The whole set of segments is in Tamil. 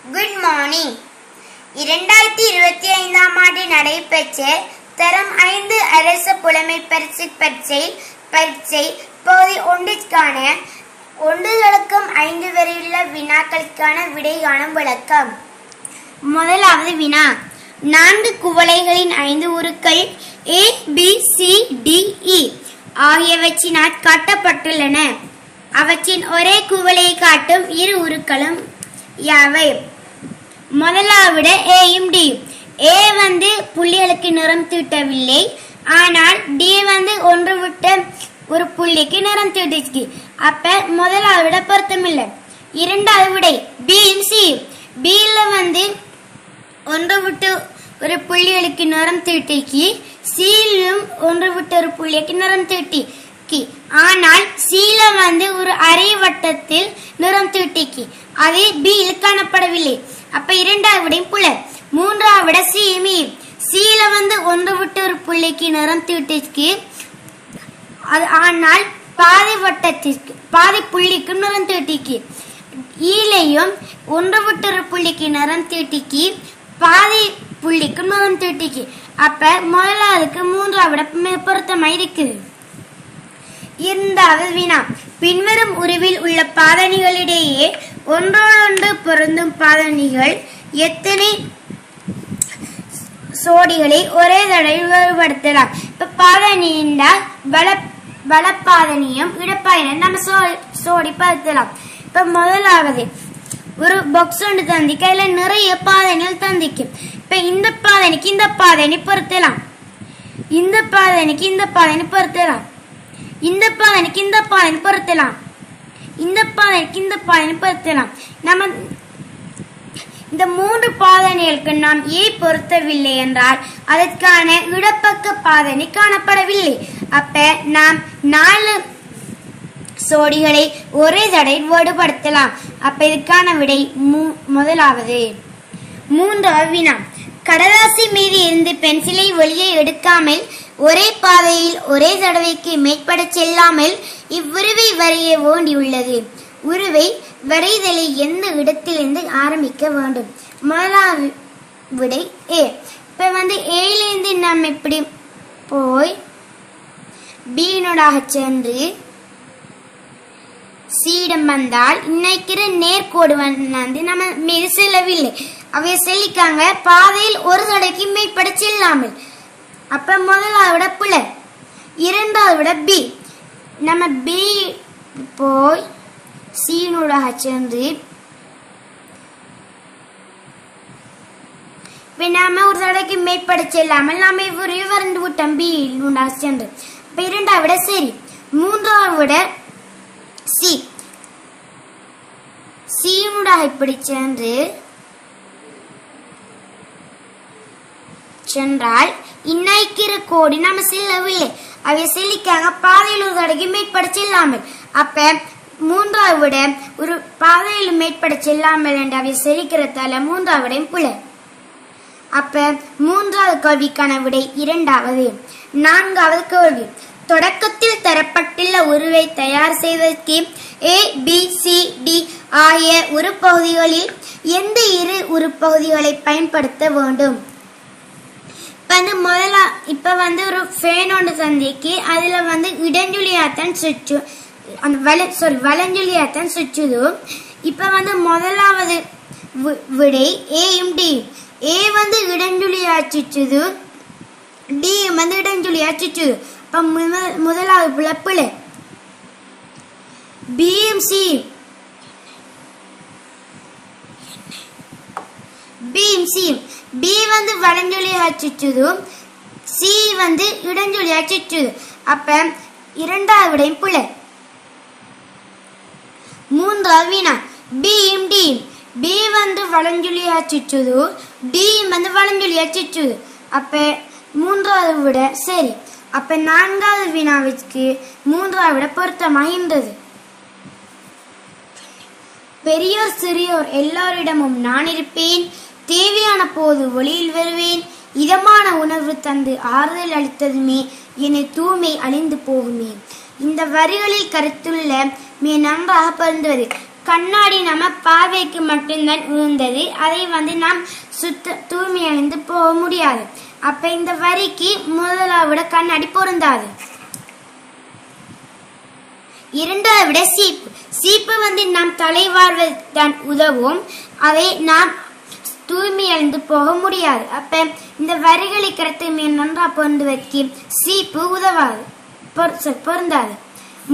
Good morning. 2025ஆம் ஆண்டு நடைபெற்ற தரம் 5 அரசு புலமை பரீட்சை பகுதி 1க்கான 1 வரையுள்ள வினாக்களுக்கான விடை காணும் விளக்கம். முதலாவது வினா, 4 குவளைகளின் 5 உருக்கள் A, B, C, D, E ஆகியவற்றினால் காட்டப்பட்டுள்ளன. அவற்றின் ஒரே குவளையை காட்டும் இரு உருக்களும் யாவை? முதலாவது A யும் D. A புள்ளிகளுக்கு நிறம் தீட்டவில்லை, ஆனால் D ஒன்று விட்ட ஒரு புள்ளிக்கு நிறம் தீட்டிச்சு. அப்ப முதலாவது பொருத்தமில்லை. இரண்டாவது விடை B யும் C. B ஒன்று விட்டு ஒரு புள்ளிகளுக்கு நிறம் தீட்டிக்கு, சீலும் ஒன்று விட்டு ஒரு புள்ளிக்கு நிறம் தீட்டிக்கு, ஆனால் சீல ஒரு அரை வட்டத்தில் நிறம் தீட்டிக்கு, அது B காணப்படவில்லை. அப்ப இரண்டாவது விடை புல. மூன்றாவது சீமி. சீல ஒன்று விட்டு ஒரு புள்ளிக்கு நிறம் தீட்டிக்கு, ஆனால் பாதி வட்டத்திற்கு பாதி புள்ளிக்கு நிறம் தீட்டிக்கு. ஈலையும் ஒன்று விட்டு ஒரு புள்ளிக்கு நிறம் தீட்டிக்கு, பாதி புள்ளிக்கு நிறம் தீட்டிக்கு. அப்ப முதலாவதுக்கு மூன்றாவது பொருத்தமாய் இருக்குது. இரண்டாவது வினா, பின்வரும் உருவில் உள்ள பாதணிகளிடையே ஒன்றோடொன்று பொருந்தும் பாதணிகள் எத்தனை சோடிகளை ஒரே தடவையில் வேறுபடுத்தலாம்? இப்ப பாதணி என்றால் வலப்பாதணியும் இடப்பாதணியும் நம்ம சோடி படுத்தலாம். இப்ப முதலாவது ஒரு பாக்ஸ் ஒன்று தந்திக்கு, அதுல நிறைய பாதணிகள் தந்திக்கும். இப்ப இந்த பாதணிக்கு இந்த பாதணி பொருத்தலாம், இந்த பாதணிக்கு இந்த பாதணி பொருத்தலாம், இந்த பாதணிக்கு இந்த பாதணி பொருத்தலாம், இந்த பாதணிக்கு இந்த பாதணி பொருத்தலாம். நம்ம இந்த 3 பாதணிகளுக்கு நாம் ஏ பொருத்தவில்லை என்றால் அதற்கான இடப்பக்க பாதணி காணப்படவில்லை. அப்ப நாம் 4 சோடிகளை ஒரே தடவையில் வேறுபடுத்தலாம். அப்ப இதுக்கான விடை முதலாவது. மூன்றாவது வினா, கடதாசி மீது இருந்து பென்சிலை வெளியே எடுக்காமல் ஒரே பாதையில் ஒரே தடவைக்கு மேற்பட செல்லாமல் இவ்வுருவை வரைய வேண்டியுள்ளது. உருவை வரைதலை எந்த இடத்திலிருந்து ஆரம்பிக்க வேண்டும்? முதலாவது விடை ஏ. இப்ப ஏலிருந்து நாம் இப்படி போய் பீனோடாக சென்று சீடம் வந்தால் இன்னைக்கிற நேர்கோடு நம்ம மீது செல்லவில்லை, அவைய செல்லிக்காங்க பாதையில் ஒரு தடைக்கு மேற்பட செல்லாமல். அப்ப முதலாவிட புல. இரண்டாவது விட பி. நம்ம பி போய் சீனோடாக சென்று நாம ஒரு தடைக்கு மேற்பட செல்லாமல் நாம வறண்டு விட்டோம் பி நூடாக சென்று. இப்ப இரண்டாவது விட சரி. மூன்றாவது விட சி. சீனுடாக இப்படி சென்றால் இன்னைக்கிற கோடி நம்ம செல்லவில்லை, அவை செல்லிக்காங்க பாதையில் ஒரு தடைக்கு மேற்பட செல்லாமல். அப்ப மூன்றாவது விட ஒரு பாதையில் மேற்பட செல்லாமல் என்று அவை செல்லிக்கிறதால மூன்றாவது புல. அப்ப மூன்றாவது கேள்விக்கான விடை இரண்டாவது. நான்காவது கேள்வி, தொடக்கத்தில் தரப்பட்டுள்ள உருவை தயார் செய்வதற்கு A, B, C, D ஆகிய உருப்பகுதிகளில் எந்த இரு உருப்பகுதிகளை பயன்படுத்த வேண்டும்? இப்ப ஒரு ஃபேன் ஒன்று தந்திக்கு, அதுல இடஞ்சுழியாத்தான் சுற்று, அந்த வலஞ்சுழியாத்தான் சுற்றுது. இப்ப முதலாவது விடை A யும் D. A இடஞ்சுழியா சுற்றுது, D இடஞ்சுழியா சுற்றுது. இப்ப முதலாவது புலப்புல B யும் C. B யும் C. B வலஞ்சொலியா சுற்றுது, C இடஞ்சொலியா சுற்றுது. அப்ப இரண்டாவது விடை புல. மூன்றாவது வினா, B யும் D. B வலஞ்சொலியா சுற்றுது, D வலஞ்சொலியா சுற்றுது. அப்ப மூன்றாவது விட சரி. அப்ப நான்காவது வினாவிற்கு மூன்றாவது விட பொருத்தமாகின்றது. பெரியோர் சிறியோர் எல்லோரிடமும் நான் இருப்பேன், தேவையான போது ஒளியில் வருவேன், இதமான உணர்வு தந்து ஆறுதல் அளித்ததுமே என்னை தூய்மை அழிந்து போகுமே. இந்த வரிகளில் கருத்துள்ள மிக நன்றாக பொருந்துவது கண்ணாடி நம்ம பார்வைக்கு மட்டும்தான் உயர்ந்தது, அதை நாம் தூய்மை அழிந்து போக முடியாது. அப்ப இந்த வரிக்கு முதலாவிட கண்ணாடி பொருந்தாது. இரண்டாவது விட சீப்பு. சீப்பு நாம் தலைவாழ்வதற்கான் உதவும், அதை நாம் தூய்மை அழிந்து போக முடியாது. அப்ப இந்த வரிகளை கருத்து நன்றா பொருந்துவதற்கு சீப்பு உதவாது, பொருந்தாது.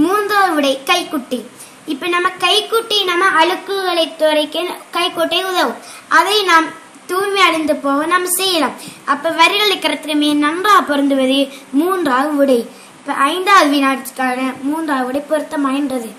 மூன்றாவது விடை கைக்குட்டி. இப்ப நம்ம கைக்குட்டி நம்ம அழுக்குகளை துடைக்க கைக்குட்டை உதவும், அதை நாம் தூய்மை அழிந்து போக நாம் செய்யலாம். அப்ப வரிகளை கருத்து நன்றா பொருந்துவது மூன்றாவது விடை. இப்ப ஐந்தாவது வினாடிக்கான மூன்றாவது விடை பொருத்தமாகின்றது.